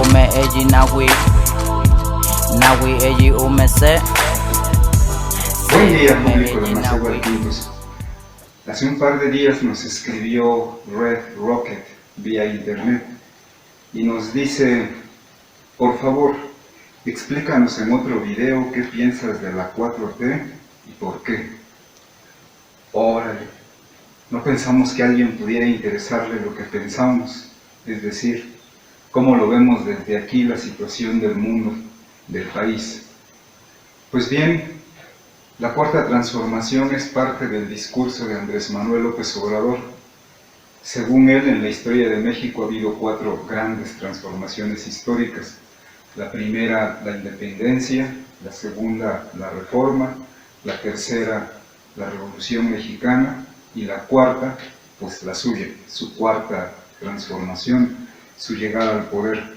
ume eji nawi eji umese. Buen día, público de Maceo Arquivos. Hace un par de días nos escribió Red Rocket vía internet y nos dice: por favor, explícanos en otro video qué piensas de la 4T y por qué. Órale, no pensamos que a alguien pudiera interesarle lo que pensamos, es decir, cómo lo vemos desde aquí la situación del mundo, del país. Pues bien, la cuarta transformación es parte del discurso de Andrés Manuel López Obrador. Según él, en la historia de México ha habido 4 grandes transformaciones históricas. La primera, la independencia; la segunda, la reforma; la tercera, la Revolución Mexicana; y la cuarta, pues la suya, su cuarta transformación, su llegada al poder.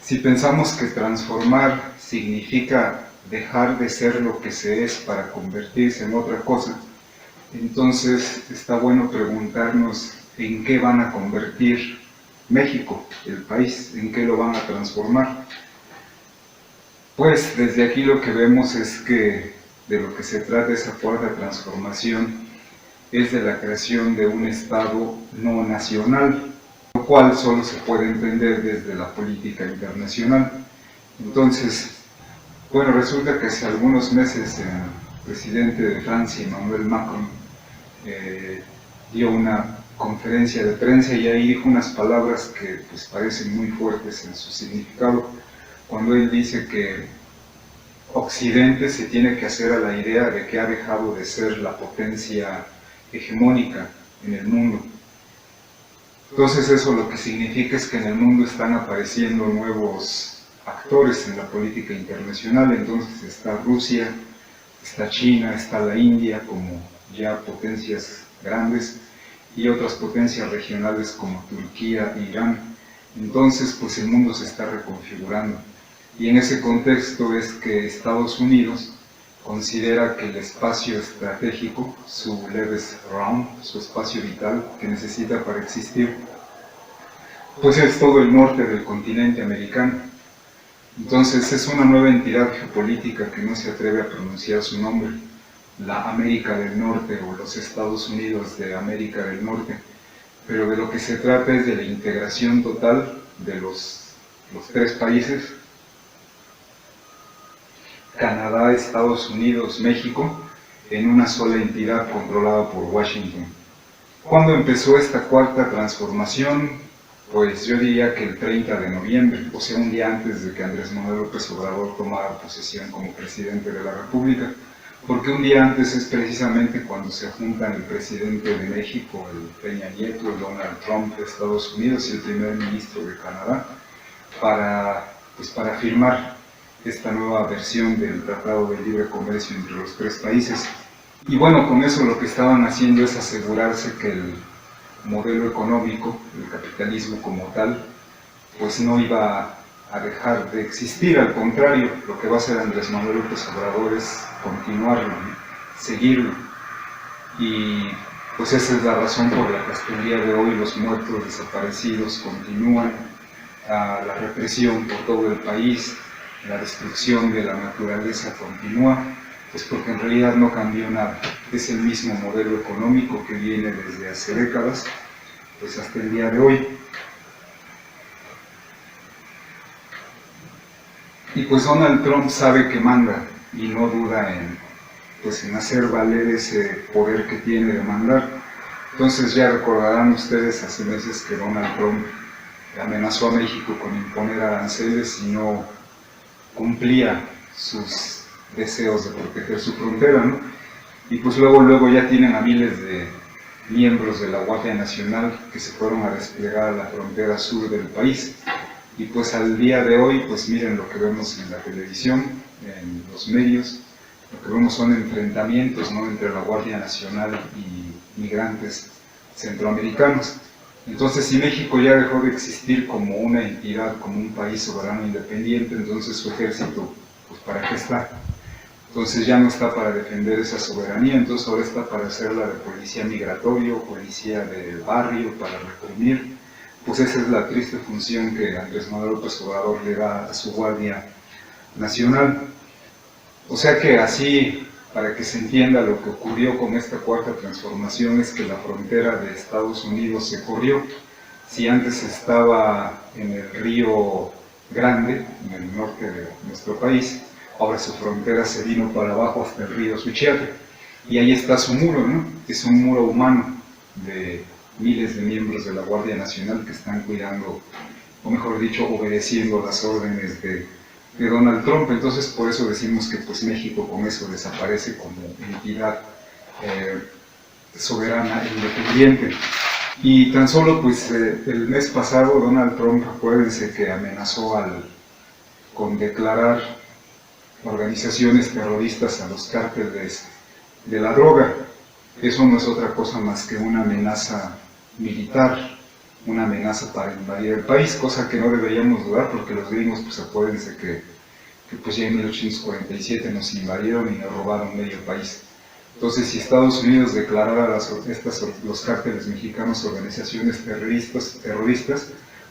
Si pensamos que transformar significa dejar de ser lo que se es para convertirse en otra cosa, entonces está bueno preguntarnos en qué van a convertir México, el país, en qué lo van a transformar. Pues desde aquí lo que vemos es que de lo que se trata esa cuarta transformación es de la creación de un Estado no nacional, lo cual solo se puede entender desde la política internacional. Entonces, bueno, resulta que hace algunos meses el presidente de Francia, Emmanuel Macron, dio una conferencia de prensa y ahí dijo unas palabras que pues parecen muy fuertes en su significado, cuando él dice que Occidente se tiene que hacer a la idea de que ha dejado de ser la potencia hegemónica en el mundo. Entonces eso lo que significa es que en el mundo están apareciendo nuevos actores en la política internacional. Entonces está Rusia, está China, está la India como ya potencias grandes y otras potencias regionales como Turquía e Irán. Entonces pues el mundo se está reconfigurando y en ese contexto es que Estados Unidos considera que el espacio estratégico, su Lebensraum, su espacio vital que necesita para existir, pues es todo el norte del continente americano. Entonces es una nueva entidad geopolítica que no se atreve a pronunciar su nombre, la América del Norte o los Estados Unidos de América del Norte, pero de lo que se trata es de la integración total de los 3 países, Canadá, Estados Unidos, México, en una sola entidad controlada por Washington. ¿Cuándo empezó esta cuarta transformación? Pues yo diría que el 30 de noviembre, o sea, un día antes de que Andrés Manuel López Obrador tomara posesión como presidente de la República, porque un día antes es precisamente cuando se juntan el presidente de México, el Peña Nieto, el Donald Trump de Estados Unidos y el primer ministro de Canadá, para firmar esta nueva versión del Tratado de Libre Comercio entre los 3 países. Y bueno, con eso lo que estaban haciendo es asegurarse que el modelo económico, el capitalismo como tal, pues no iba a dejar de existir. Al contrario, lo que va a hacer Andrés Manuel López Obrador es continuarlo, seguirlo. Y pues esa es la razón por la que hasta el día de hoy los muertos, desaparecidos continúan, la represión por todo el país, la destrucción de la naturaleza continúa, pues porque en realidad no cambió nada. Es el mismo modelo económico que viene desde hace décadas, pues hasta el día de hoy. Y pues Donald Trump sabe que manda y no duda en hacer valer ese poder que tiene de mandar. Entonces ya recordarán ustedes hace meses que Donald Trump amenazó a México con imponer aranceles si no cumplía sus deseos de proteger su frontera, ¿no? Y pues luego ya tienen a miles de miembros de la Guardia Nacional que se fueron a desplegar a la frontera sur del país. Y pues al día de hoy, pues miren lo que vemos en la televisión, en los medios, lo que vemos son enfrentamientos, ¿no?, entre la Guardia Nacional y migrantes centroamericanos. Entonces, si México ya dejó de existir como una entidad, como un país soberano independiente, entonces su ejército, pues ¿para qué está? Entonces ya no está para defender esa soberanía, entonces ahora está para hacerla de policía migratorio, policía del barrio, para reprimir, pues esa es la triste función que Andrés Manuel López Obrador le da a su Guardia Nacional. O sea que así, para que se entienda lo que ocurrió con esta cuarta transformación, es que la frontera de Estados Unidos se corrió. Si antes estaba en el Río Grande, en el norte de nuestro país, ahora su frontera se vino para abajo hasta el río Suchiate. Y ahí está su muro, ¿no? Es un muro humano de miles de miembros de la Guardia Nacional que están cuidando, o mejor dicho, obedeciendo las órdenes de Donald Trump. Entonces, por eso decimos que pues México con eso desaparece como entidad soberana e independiente. Y tan solo pues el mes pasado Donald Trump, acuérdense que amenazó con declarar organizaciones terroristas a los cárteles de la droga. Eso no es otra cosa más que una amenaza militar, una amenaza para invadir el país, cosa que no deberíamos dudar, porque los gringos, pues acuérdense que pues ya en 1847 nos invadieron y nos robaron medio país. Entonces, si Estados Unidos declarara los cárteles mexicanos organizaciones terroristas,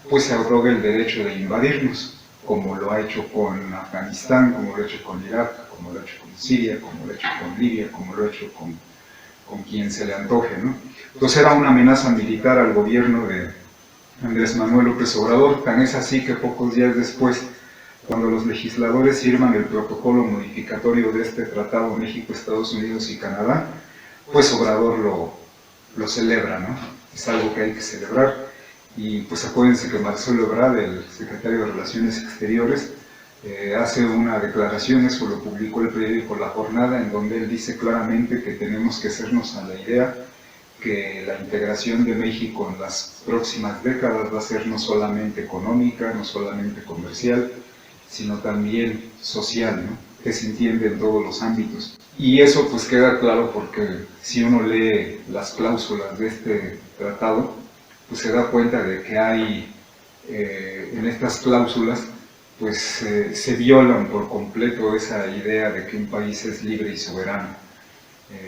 pues se arroga el derecho de invadirnos, como lo ha hecho con Afganistán, como lo ha hecho con Irak, como lo ha hecho con Siria, como lo ha hecho con Libia, como lo ha hecho con quien se le antoje, ¿no? Entonces era una amenaza militar al gobierno de Andrés Manuel López Obrador. Tan es así que pocos días después, cuando los legisladores firman el protocolo modificatorio de este tratado México, Estados Unidos y Canadá, pues Obrador lo celebra, ¿no? Es algo que hay que celebrar. Y pues acuérdense que Marcelo Ebrard, el secretario de Relaciones Exteriores, hace una declaración, eso lo publicó el periódico La Jornada, en donde él dice claramente que tenemos que hacernos a la idea que la integración de México en las próximas décadas va a ser no solamente económica, no solamente comercial, sino también social, ¿no? Que se entiende en todos los ámbitos. Y eso pues queda claro porque si uno lee las cláusulas de este tratado, pues se da cuenta de que hay en estas cláusulas pues se violan por completo esa idea de que un país es libre y soberano.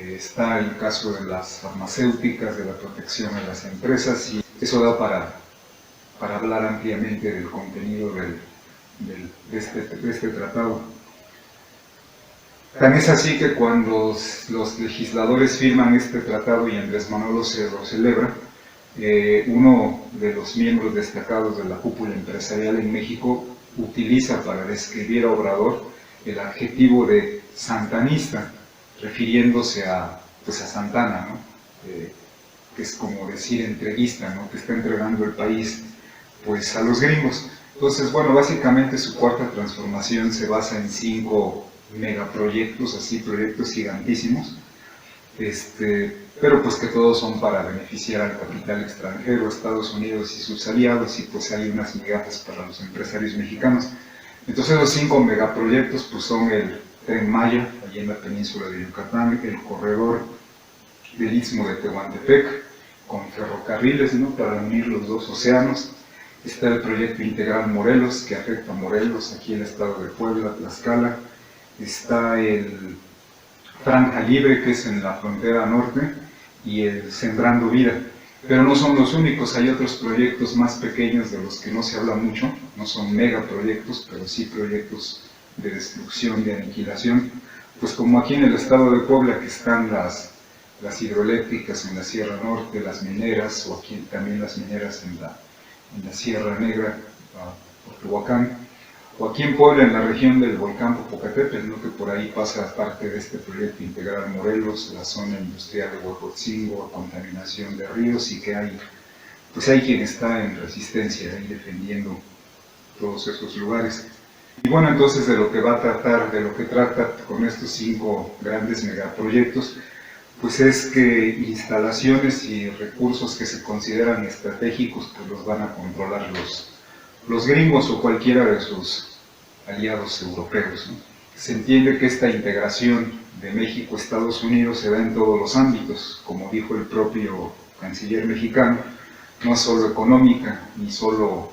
Está el caso de las farmacéuticas, de la protección a las empresas, y eso da para hablar ampliamente del contenido de este tratado. Tan es así que cuando los legisladores firman este tratado y Andrés Manuel lo celebra, uno de los miembros destacados de la cúpula empresarial en México utiliza para describir a Obrador el adjetivo de santanista, refiriéndose pues a Santana, ¿no? Que es como decir entreguista, ¿no? Que está entregando el país pues a los gringos. Entonces, bueno, básicamente su cuarta transformación se basa en 5 megaproyectos, así proyectos gigantísimos, pero pues que todos son para beneficiar al capital extranjero, Estados Unidos y sus aliados, y pues hay unas migajas para los empresarios mexicanos. Entonces los 5 megaproyectos pues son el Tren Maya, allí en la península de Yucatán, el corredor del Istmo de Tehuantepec, con ferrocarriles, ¿no?, para unir los 2 océanos. Está el proyecto Integral Morelos, que afecta a Morelos, aquí en el estado de Puebla, Tlaxcala. Está el Franja Libre, que es en la frontera norte, y el Sembrando Vida. Pero no son los únicos, hay otros proyectos más pequeños de los que no se habla mucho, no son megaproyectos, pero sí proyectos de destrucción, de aniquilación, pues como aquí en el estado de Puebla, que están las hidroeléctricas en la Sierra Norte, las mineras, o aquí también las mineras en la Sierra Negra, por Tehuacán, o aquí en Puebla, en la región del volcán Popocatépetl, ¿no?, que por ahí pasa parte de este proyecto Integral Morelos, la zona industrial de Huejotzingo, contaminación de ríos, y que hay quien está en resistencia ahí defendiendo todos esos lugares. Y bueno, entonces de lo que trata con estos 5 grandes megaproyectos, pues es que instalaciones y recursos que se consideran estratégicos pues los van a controlar los gringos o cualquiera de sus aliados europeos, ¿no? Se entiende que esta integración de México a Estados Unidos se da en todos los ámbitos, como dijo el propio canciller mexicano, no es solo económica ni solo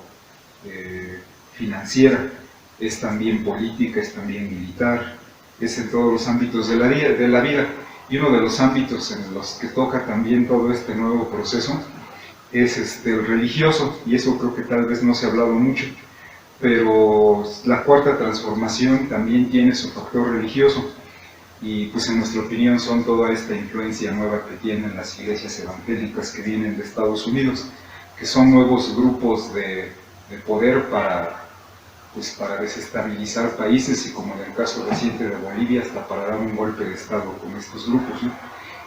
financiera, es también política, es también militar, es en todos los ámbitos de la vida. Y uno de los ámbitos en los que toca también todo este nuevo proceso es el religioso, y eso creo que tal vez no se ha hablado mucho, pero la cuarta transformación también tiene su factor religioso, y pues en nuestra opinión son toda esta influencia nueva que tienen las iglesias evangélicas que vienen de Estados Unidos, que son nuevos grupos de poder pues para desestabilizar países, y como en el caso reciente de Bolivia, hasta para dar un golpe de Estado con estos grupos, ¿no?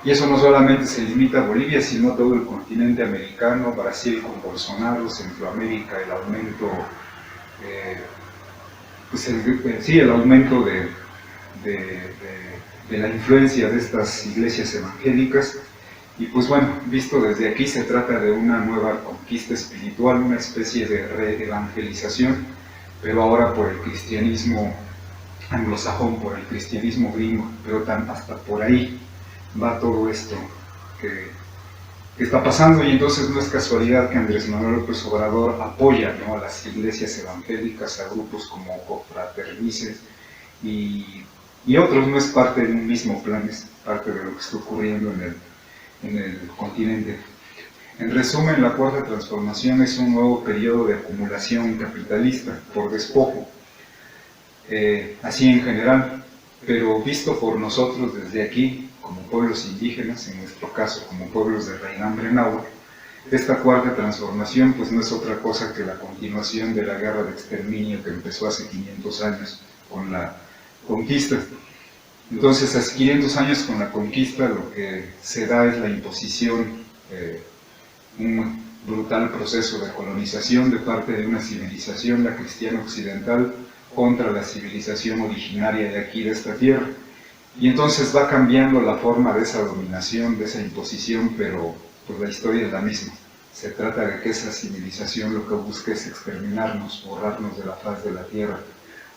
Y eso no solamente se limita a Bolivia, sino a todo el continente americano, Brasil con Bolsonaro, Centroamérica, el aumento, el aumento de la influencia de estas iglesias evangélicas. Y pues bueno, visto desde aquí, se trata de una nueva conquista espiritual, una especie de reevangelización, pero ahora por el cristianismo anglosajón, por el cristianismo gringo, pero hasta por ahí va todo esto que está pasando. Y entonces no es casualidad que Andrés Manuel López Obrador apoya, ¿no?, a las iglesias evangélicas, a grupos como Confraternices y otros. No es parte de un mismo plan, es parte de lo que está ocurriendo en el continente. En resumen, la cuarta transformación es un nuevo periodo de acumulación capitalista por despojo, así en general, pero visto por nosotros desde aquí, como pueblos indígenas, en nuestro caso como pueblos de raigambre náhuatl, esta cuarta transformación pues no es otra cosa que la continuación de la guerra de exterminio que empezó hace 500 años con la conquista. Entonces, hace 500 años con la conquista lo que se da es la imposición, un brutal proceso de colonización de parte de una civilización, la cristiana occidental, contra la civilización originaria de aquí, de esta tierra. Y entonces va cambiando la forma de esa dominación, de esa imposición, pero pues la historia es la misma. Se trata de que esa civilización lo que busca es exterminarnos, borrarnos de la faz de la tierra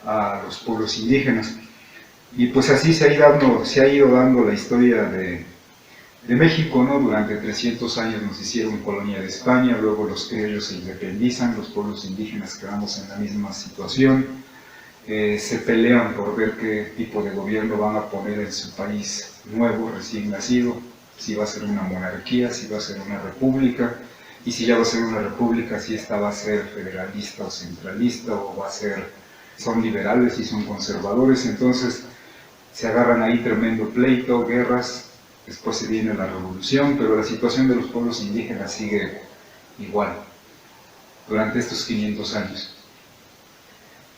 a los pueblos indígenas. Y pues así se ha ido dando la historia de México, ¿no? Durante 300 años nos hicieron colonia de España, luego los criollos se independizan, los pueblos indígenas quedamos en la misma situación. Se pelean por ver qué tipo de gobierno van a poner en su país nuevo, recién nacido, si va a ser una monarquía, si va a ser una república, y si ya va a ser una república, si esta va a ser federalista o centralista, o son liberales y son conservadores. Entonces se agarran ahí tremendo pleito, guerras, después se viene la revolución, pero la situación de los pueblos indígenas sigue igual durante estos 500 años.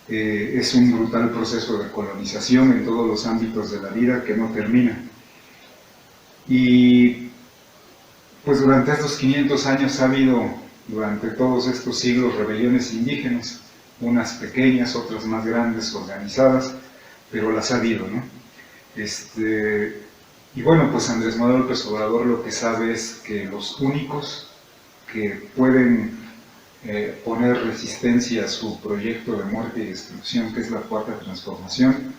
Es un brutal proceso de colonización en todos los ámbitos de la vida que no termina. Y pues durante estos 500 años ha habido, durante todos estos siglos, rebeliones indígenas, unas pequeñas, otras más grandes, organizadas, pero las ha habido, ¿no? Y bueno, pues Andrés Manuel López Obrador lo que sabe es que los únicos que pueden poner resistencia a su proyecto de muerte y destrucción, que es la cuarta transformación,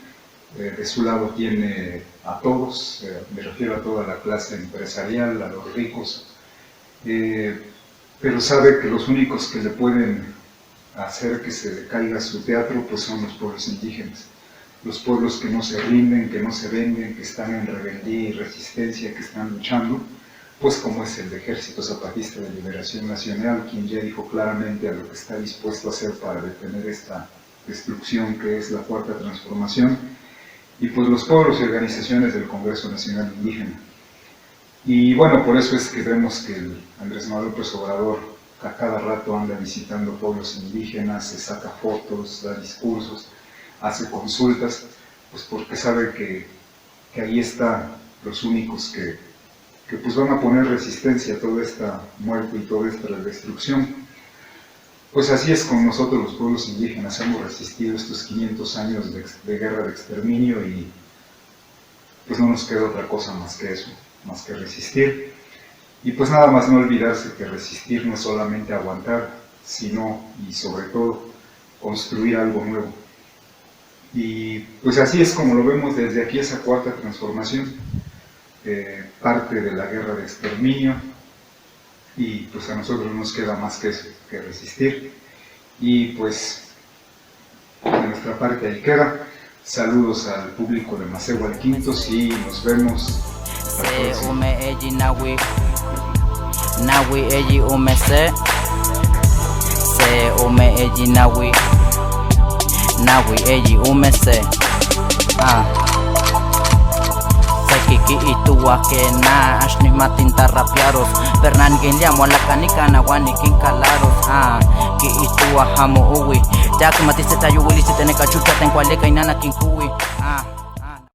de su lado tiene a todos, me refiero a toda la clase empresarial, a los ricos, pero sabe que los únicos que le pueden hacer que se decaiga su teatro pues son los pueblos indígenas, los pueblos que no se rinden, que no se venden, que están en rebeldía y resistencia, que están luchando, pues como es el Ejército Zapatista de Liberación Nacional, quien ya dijo claramente a lo que está dispuesto a hacer para detener esta destrucción que es la cuarta transformación, y pues los pueblos y organizaciones del Congreso Nacional Indígena. Y bueno, por eso es que vemos que el Andrés Manuel López Obrador a cada rato anda visitando pueblos indígenas, se saca fotos, da discursos, hace consultas, pues porque sabe que ahí están los únicos que pues van a poner resistencia a toda esta muerte y toda esta destrucción. Pues así es con nosotros los pueblos indígenas, hemos resistido estos 500 años de guerra de exterminio y pues no nos queda otra cosa más que eso, más que resistir. Y pues nada más no olvidarse que resistir no es solamente aguantar, sino y sobre todo construir algo nuevo. Y pues así es como lo vemos desde aquí, esa cuarta transformación, parte de la guerra de exterminio, y pues a nosotros no nos queda más que eso, que resistir. Y pues de nuestra parte ahí queda. Saludos al público de Masehualquintos y nos vemos la próxima. nawi eji umese se ume eji nawi eji umese Kiki itua que na ashni matinta rapiaros Fernan gin liamo la canica na wani kin calaros ki itua hamu uwi Jak matiste tayo wili si tene kachucha ten kwale kainana kin kuwi